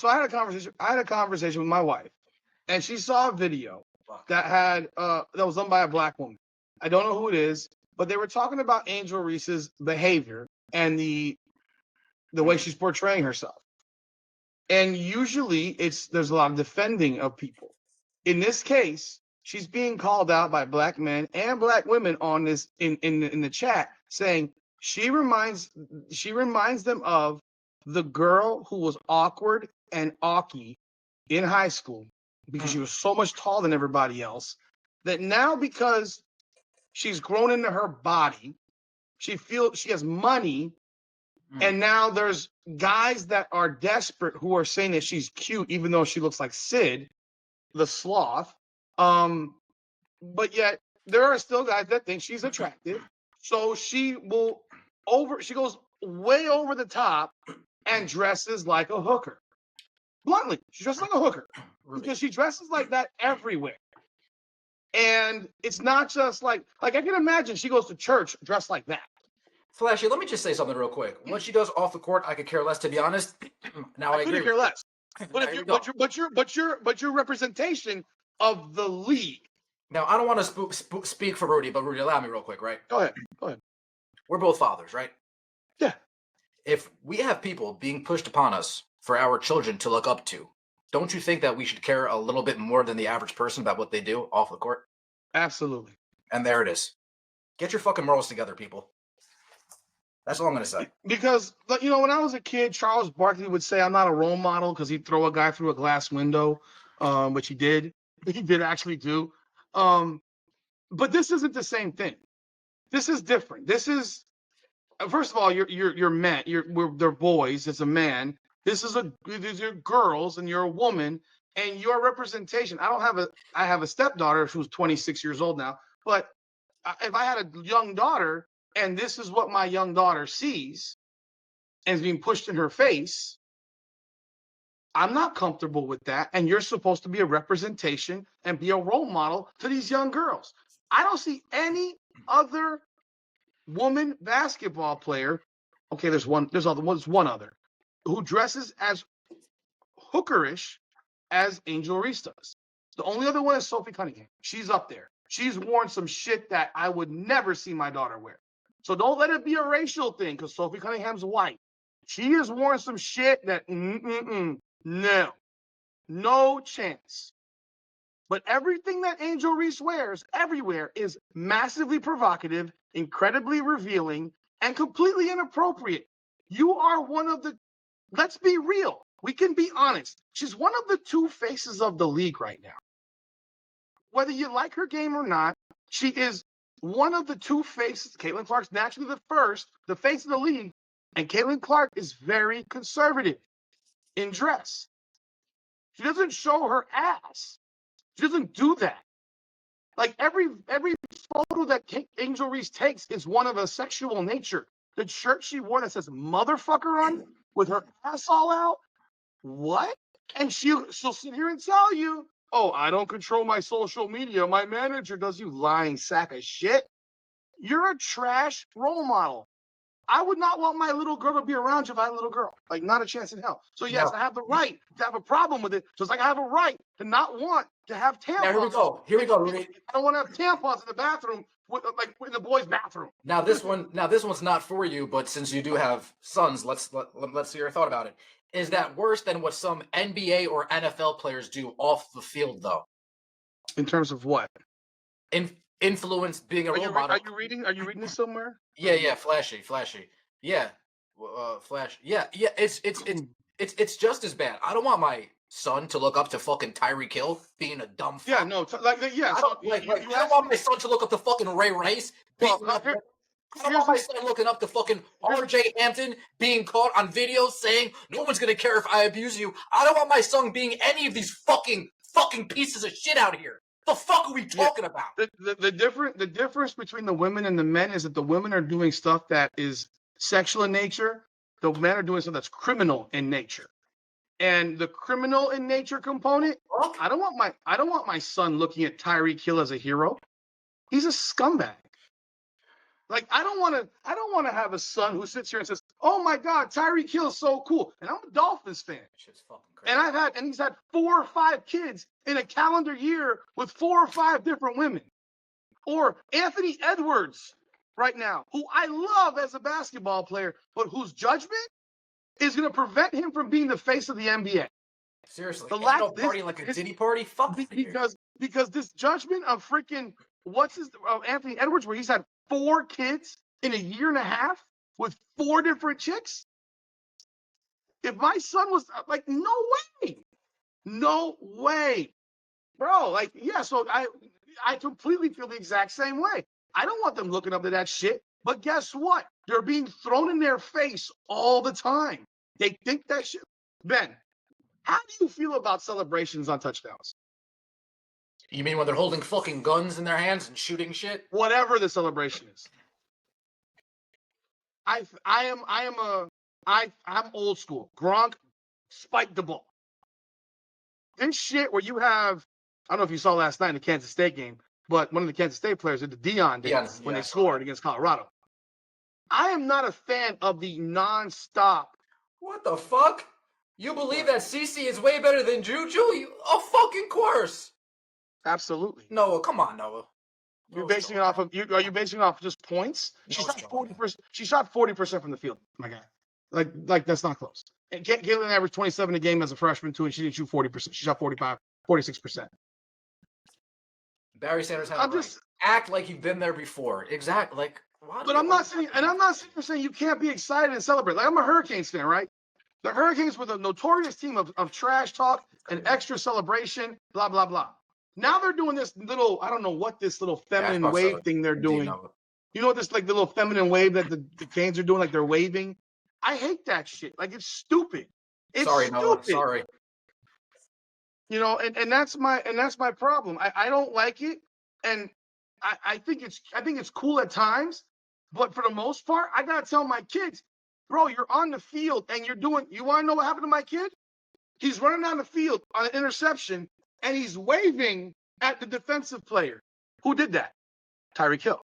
I had a conversation. I had a conversation with my wife, and she saw a video that had that was done by a black woman. I don't know who it is, but they were talking about Angel Reese's behavior and the way she's portraying herself. And usually, there's a lot of defending of people. In this case, she's being called out by black men and black women on this in the chat, saying she reminds them of the girl who was awkward and awky in high school because she was so much taller than everybody else, that now because she's grown into her body, she has money, and now there's guys that are desperate who are saying that she's cute even though she looks like Sid the sloth. But yet there are still guys that think she's attractive, so she goes way over the top and dresses like a hooker. Bluntly, she dresses like a hooker because she dresses like that everywhere. And it's not just like I can imagine she goes to church dressed like that. Flashy, let me just say something real quick. What she does off the court, I could care less, to be honest. Now I agree. Couldn't care less. But your representation of the league. Now I don't want to speak for Rudy, but Rudy, allow me real quick, right? Go ahead. We're both fathers, right? Yeah. If we have people being pushed upon us for our children to look up to, don't you think that we should care a little bit more than the average person about what they do off the court? Absolutely. And there it is. Get your fucking morals together, people. That's all I'm going to say. Because, when I was a kid, Charles Barkley would say I'm not a role model because he'd throw a guy through a glass window, which he did. He did actually do. But this isn't the same thing. This is different. This is, first of all, you're men. They're boys. It's a man. These are girls, and you're a woman, and your representation. I have a stepdaughter who's 26 years old now. But if I had a young daughter, and this is what my young daughter sees and is being pushed in her face, I'm not comfortable with that. And you're supposed to be a representation and be a role model to these young girls. I don't see any other woman basketball player. Okay, there's one other who dresses as hookerish as Angel Reese does. The only other one is Sophie Cunningham. She's up there. She's worn some shit that I would never see my daughter wear. So don't let it be a racial thing because Sophie Cunningham's white. She has worn some shit that, no chance. But everything that Angel Reese wears everywhere is massively provocative, incredibly revealing, and completely inappropriate. You are one of the, let's be real. We can be honest. She's one of the two faces of the league right now. Whether you like her game or not, she is one of the two faces. Caitlin Clark's naturally the face of the league, and Caitlin Clark is very conservative in dress. She doesn't show her ass. She doesn't do that. Like every photo that Angel Reese takes is one of a sexual nature. The shirt she wore that says motherfucker on with her ass all out. What? And she'll sit here and tell you, oh, I don't control my social media. My manager does. You lying sack of shit. You're a trash role model. I would not want my little girl to be around you if I had a little girl. Like, not a chance in hell. So, yes, I have the right to have a problem with it, just like I have a right to not want to have tampons. Now, here we go, Rudy. I don't want to have tampons in the bathroom, in the boys' bathroom. Now, this one's not for you, but since you do have sons, let's hear your thought about it. Is that worse than what some NBA or NFL players do off the field, though? In terms of what? Influence, being a role model. Are you reading this somewhere? Yeah, flashy. Yeah, flash. Yeah. It's just as bad. I don't want my son to look up to fucking Tyreek Hill being a dumb fuck. Yeah, no, I don't want my son to look up to fucking Ray Rice. I don't want my son looking up to fucking R.J. Hampton being caught on video saying no one's gonna care if I abuse you. I don't want my son being any of these fucking pieces of shit out here. The fuck are we talking about? The difference between the women and the men is that the women are doing stuff that is sexual in nature. The men are doing stuff that's criminal in nature. And the criminal in nature component, I don't want my son looking at Tyreek Hill as a hero. He's a scumbag. Like I don't want to have a son who sits here and says, oh my God, Tyreek Hill's so cool. And I'm a Dolphins fan. Shit's fucking crazy. And he's had 4 or 5 kids in a calendar year with 4 or 5 different women. Or Anthony Edwards right now, who I love as a basketball player, but whose judgment is going to prevent him from being the face of the NBA. Seriously, party like a Diddy party? Fuck because this judgment of freaking Anthony Edwards, where he's had 4 kids in a year and a half with 4 different chicks. If my son was like, no way, bro. Like, yeah. So I completely feel the exact same way. I don't want them looking up to that shit. But guess what? They're being thrown in their face all the time. They think that shit. Ben, how do you feel about celebrations on touchdowns? You mean when they're holding fucking guns in their hands and shooting shit? Whatever the celebration is. I'm old school. Gronk spiked the ball. This shit where you have, I don't know if you saw last night in the Kansas State game, but one of the Kansas State players did the Dion dance when they scored against Colorado. I am not a fan of the nonstop. What the fuck? You believe that CC is way better than Juju? Of fucking course. Absolutely. Noah, come on, Noah. Are you basing it off of just points? She shot 40%. She shot 40% from the field, my guy. Like that's not close. And Caitlin averaged 27 a game as a freshman too, and she didn't shoot 40%. She shot 46%. Barry Sanders had act like you've been there before. Exactly. Like, but I'm not sitting here saying you can't be excited and celebrate. Like, I'm a Hurricanes fan, right? The Hurricanes were the notorious team of trash talk and extra celebration, blah blah blah. Now they're doing this little, I don't know what this little feminine wave thing they're doing. You know what this like the little feminine wave that the Canes are doing, like they're waving? I hate that shit. Like, it's stupid. It's stupid. Noah, sorry. You know, and that's my problem. I don't like it, and I think it's cool at times, but for the most part, I gotta tell my kids, bro, you're on the field and you want to know what happened to my kid? He's running down the field on an interception and he's waving at the defensive player. Who did that? Tyreek Hill.